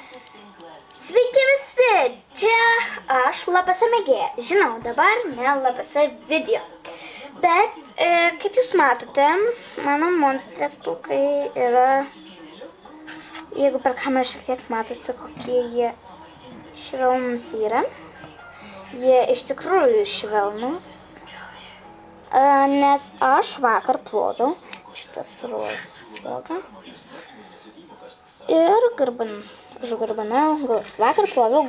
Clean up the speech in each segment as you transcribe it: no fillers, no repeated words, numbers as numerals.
Sveiki visi, čia aš LPS mėgėja. Žinau, dabar ne LPS video. Bet, kaip jūs matote, mano monstrės plaukai yra, jeigu per kamerą šiek tiek matosi, kokie jie švelnus yra. Jie iš tikrųjų švelnus, nes aš vakar ploviau šitą sruogą. Ir vakar ploviau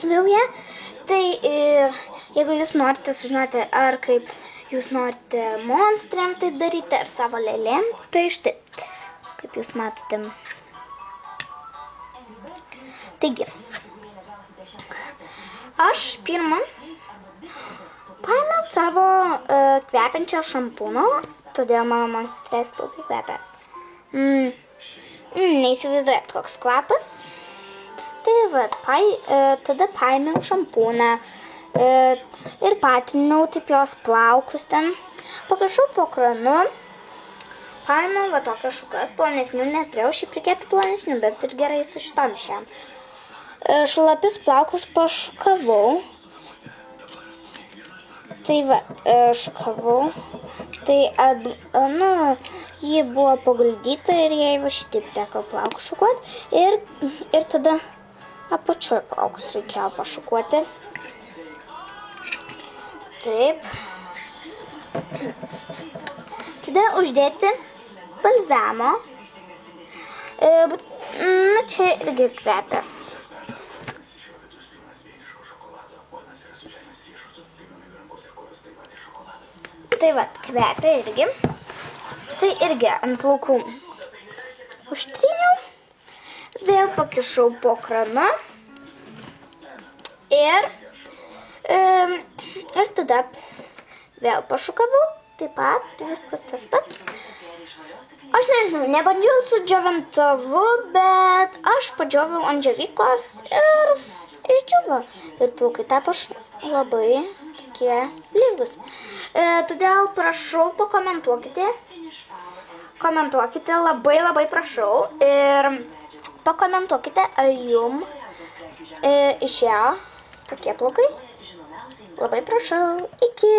ją. Tai jeigu jūs norite sužinoti, ar kaip jūs norite monstrėm tai daryti, ar savo lėlėm, tai štai, kaip jūs matote. Taigi, aš pirmą paėmiau savo kvepiančio šampūno, todėl mano monstrės plaukai kvepia. Neįsivaizduojat, koks kvapas. Tai va, tada paėmiau šampūną ir patinau taip jos plaukus ten. Pakišau po kranu. Paėmiau va tokias šukas, plonesnių neturėjau, šiaip reikėtų plonesnių, bet ir gerai su šitom šiam. Šlapius plaukus pašukavau. Tai va, šukavau. Tai, ji buvo paguldyta ir jai va šitaip teko plaukus šukuoti. Ir tada apačioj plaukus reikėjo pašukuoti. Taip. Tada uždėti balzamo. Čia irgi kvepia. Tai va, kvepia irgi. Tai irgi ant plaukų užtryniau. Vėl pakišau po kranu. Ir tada vėl pašukavau. Taip pat viskas tas pats. Aš nežinau, nebandžiau su džiovintuvu, bet aš padžioviau ant džiovyklos ir išdžiuvo. Ir plaukai tapo labai tokie blizgus. Todėl prašau, pakomentuokite. Komentuokite, labai prašau. Ir pakomentuokite, ar jum išėjo tokie plaukai. Labai prašau. Iki.